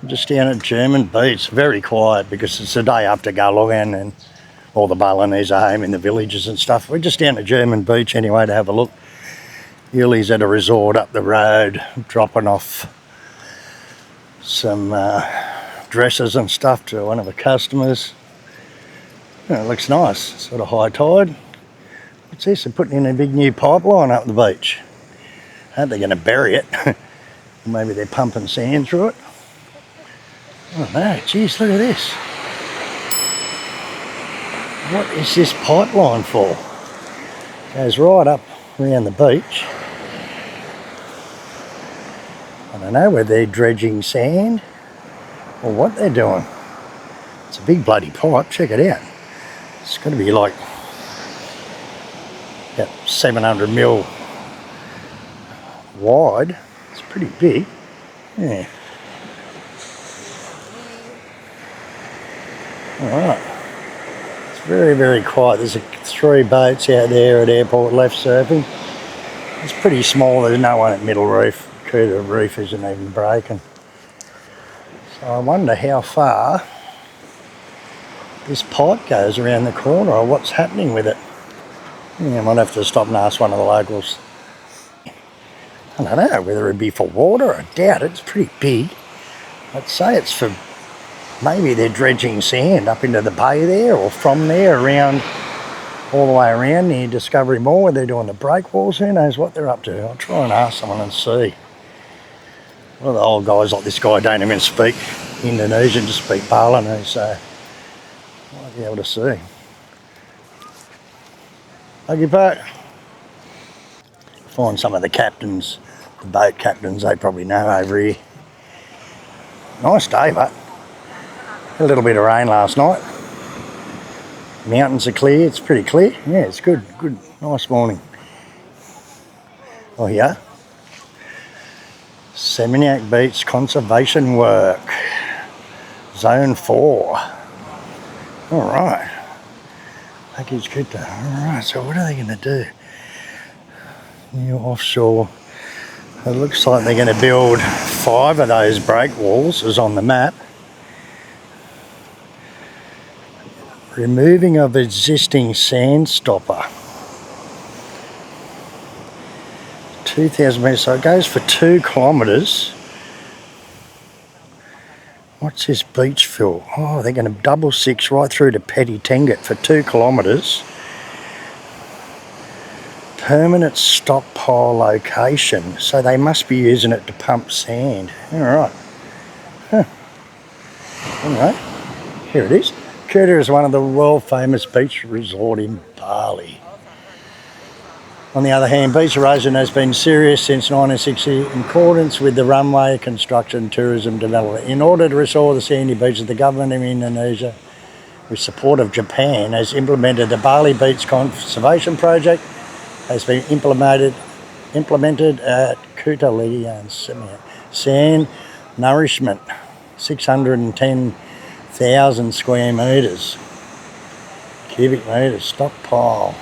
Just down at German Beach, very quiet because it's the day after Gulligan and all the Balinese are home in the villages and stuff. We're just down at German Beach anyway to have a look. Yuli's at a resort up the road, dropping off some dresses and stuff to one of the customers. It looks nice, sort of high tide. What's this? They're putting in a big new pipeline up the beach. I hope they're going to bury it. Maybe they're pumping sand through it. Oh no, geez, look at this. What is this pipeline for? Goes right up around the beach. I don't know whether they're dredging sand or what they're doing. It's a big bloody pipe, check it out. It's got to be like about 700 mil wide. It's pretty big. Yeah. Alright. It's very, very quiet. There's 3 boats out there at airport left surfing. It's pretty small. There's no one at Middle Reef. Kuta Reef isn't even breaking. So I wonder how far this pipe goes around the corner or what's happening with it. Yeah, I might have to stop and ask one of the locals. I don't know whether it'd be for water. I doubt it. It's pretty big. I'd say it's for, maybe they're dredging sand up into the bay there or from there around, all the way around near Discovery Mall where they're doing the breakwalls. Who knows what they're up to? I'll try and ask someone and see. Well, the old guys like this guy don't even speak Indonesian, just speak Balinese, so I might be able to see. Lagi Pak. Find some of the captains, the boat captains, they probably know over here. Nice day, but a little bit of rain last night. Mountains are clear, it's pretty clear. Yeah, it's good, nice morning. Oh yeah. Seminyak Beach Conservation Work. Zone 4. Alright. Package Kuta. Alright, so what are they going to do? New offshore. It looks like they're going to build 5 of those breakwalls as on the map. Removing of existing sand stopper. 2,000 metres, so it goes for 2 kilometres. What's this beach fill? Oh, they're going to double 6 right through to Petty Tengat for 2 kilometres. Permanent stockpile location, so they must be using it to pump sand. Alright. Huh. Anyway, here it is. Kuta is one of the world famous beach resorts in Bali. On the other hand, beach erosion has been serious since 1960 in accordance with the runway construction tourism development. In order to restore the sandy beaches, the government of Indonesia, with support of Japan, has implemented the Bali Beach Conservation Project, has been implemented at Kuta Legian Sand Nourishment, 610,000 square metres, cubic metres, stockpile.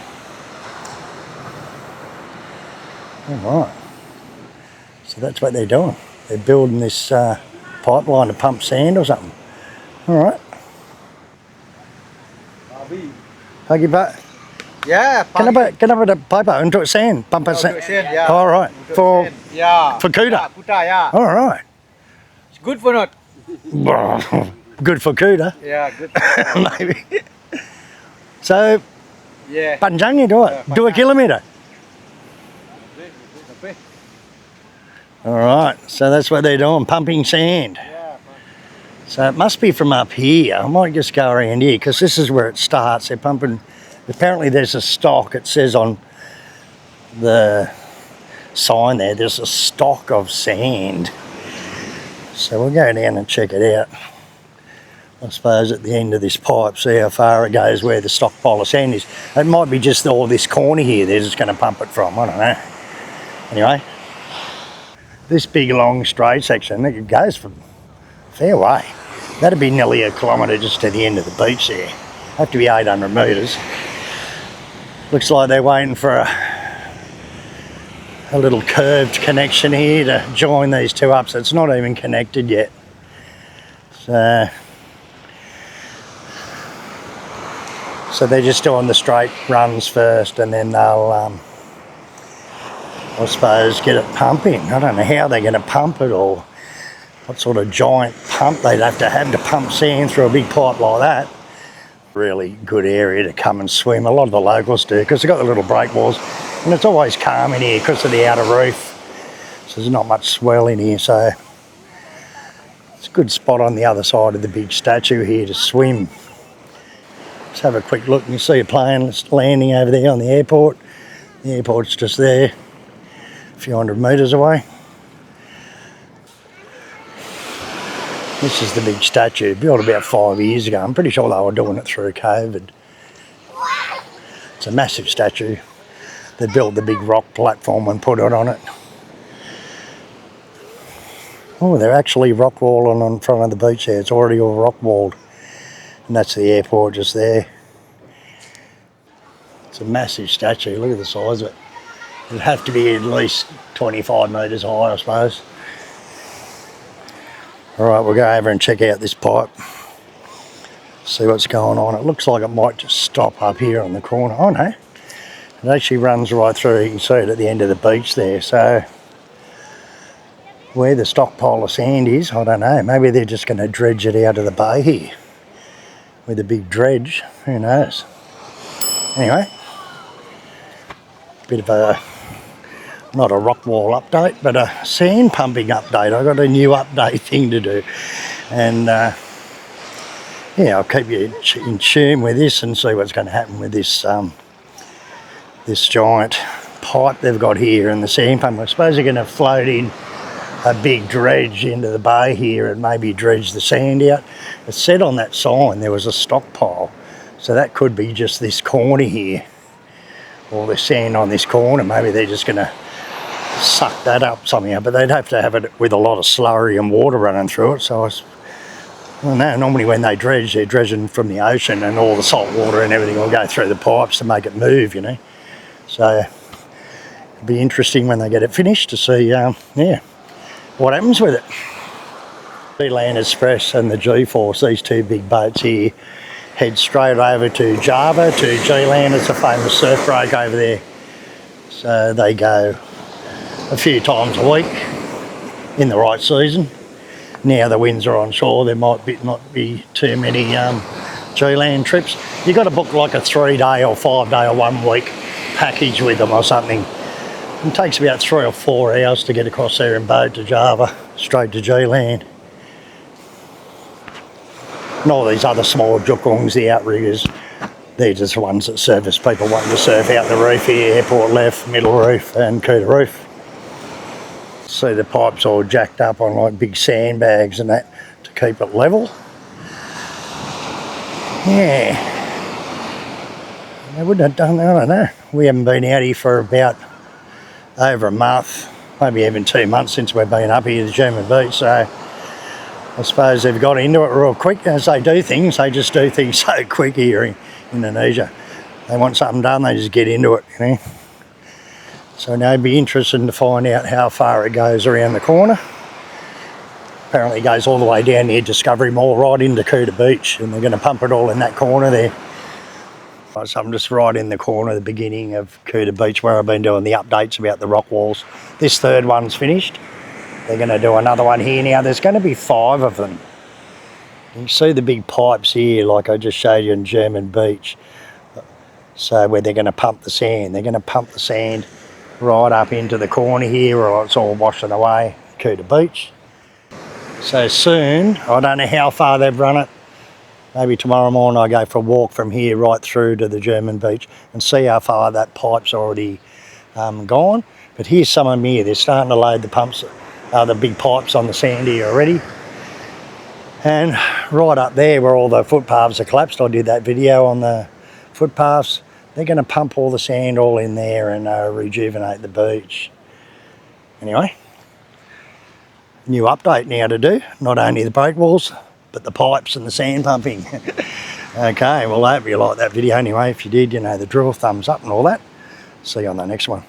Alright, so that's what they're doing. They're building this pipeline to pump sand or something. Alright. Pagi Pak. Yeah. Can I put a pipe into sand? Pump sand? Yeah. Alright. For yeah. For Kuta? Yeah, Kuta, yeah. Alright. It's good for not? Good for Kuta. Yeah, good. Maybe. So, Yeah. panjangnya do 2 kilometre. Alright, so that's what they're doing, pumping sand. Yeah. So it must be from up here. I might just go around here because this is where it starts. They're pumping, apparently there's a stock, it says on the sign there's a stock of sand. So we'll go down and check it out. I suppose at the end of this pipe, see how far it goes where the stockpile of sand is. It might be just all this corner here they're just going to pump it from, I don't know. Anyway, this big long straight section, it goes for a fair way. That'd be nearly 1 kilometre just to the end of the beach there. Have to be 800 metres. Looks like they're waiting for a little curved connection here to join these two up, so it's not even connected yet. So they're just doing the straight runs first, and then they'll, I suppose, get it pumping. I don't know how they're going to pump it, or what sort of giant pump they'd have to pump sand through a big pipe like that. Really good area to come and swim. A lot of the locals do, because they've got the little breakwalls, and it's always calm in here because of the outer roof. So there's not much swell in here, so it's a good spot on the other side of the big statue here to swim. Let's have a quick look. You see a plane landing over there on the airport. The airport's just there, a few hundred metres away. This is the big statue, built about 5 years ago. I'm pretty sure they were doing it through COVID. It's a massive statue. They built the big rock platform and put it on it. Oh, they're actually rock walling on front of the beach there. It's already all rock walled. And that's the airport just there. It's a massive statue. Look at the size of it. It'd have to be at least 25 metres high, I suppose. Alright, we'll go over and check out this pipe. See what's going on. It looks like it might just stop up here on the corner. Oh no. It actually runs right through. You can see it at the end of the beach there. So where the stockpile of sand is, I don't know. Maybe they're just going to dredge it out of the bay here with a big dredge. Who knows? Anyway, bit of a, not a rock wall update, but a sand pumping update. I've got a new update thing to do. And yeah, I'll keep you in tune with this and see what's going to happen with this this giant pipe they've got here and the sand pump. I suppose they're going to float in a big dredge into the bay here and maybe dredge the sand out. It said on that sign there was a stockpile, so that could be just this corner here, or the sand on this corner. Maybe they're just going to suck that up somehow, but they'd have to have it with a lot of slurry and water running through it. So I don't know, normally when they dredge, they're dredging from the ocean, and all the salt water and everything will go through the pipes to make it move, you know. So it'll be interesting when they get it finished to see yeah, what happens with it. Sealand Express and the G-Force, these two big boats here, head straight over to Java, to G-Land. It's a famous surf break over there. So they go a few times a week in the right season. Now the winds are on shore, there might not be too many G-Land trips. You've got to book like a 3-day or 5-day or 1 week package with them or something. It takes about 3 or 4 hours to get across there in boat to Java, straight to G-Land. And all these other small jukongs, the outriggers, they're just the ones that service people wanting to surf out the reef here, airport left, middle reef and Kuta reef. See the pipes all jacked up on like big sandbags and that to keep it level. Yeah. They wouldn't have done that, I don't know. We haven't been out here for about over a month, maybe even 2 months since we've been up here to German Beach, so I suppose they've got into it real quick. As they do things, they just do things so quick here in Indonesia. They want something done, they just get into it, you know. So now it'd be interesting to find out how far it goes around the corner. Apparently it goes all the way down near Discovery Mall right into Kuta Beach, and they're going to pump it all in that corner there. So I'm just right in the corner, the beginning of Kuta Beach, where I've been doing the updates about the rock walls. This third one's finished. They're going to do another one here now. There's going to be 5 of them. You can see the big pipes here, like I just showed you in German Beach. So where they're going to pump the sand. They're going to pump the sand right up into the corner here, or it's all washing away, Kuta Beach. So soon, I don't know how far they've run it. Maybe tomorrow morning I go for a walk from here right through to the German Beach and see how far that pipe's already gone. But here's some of them here. They're starting to load the pumps, the big pipes on the sand here already. And right up there where all the footpaths are collapsed, I did that video on the footpaths. They're going to pump all the sand all in there and rejuvenate the beach. Anyway, new update now to do. Not only the breakwalls, but the pipes and the sand pumping. Okay, well I hope you liked that video anyway. If you did, you know the drill, thumbs up and all that. See you on the next one.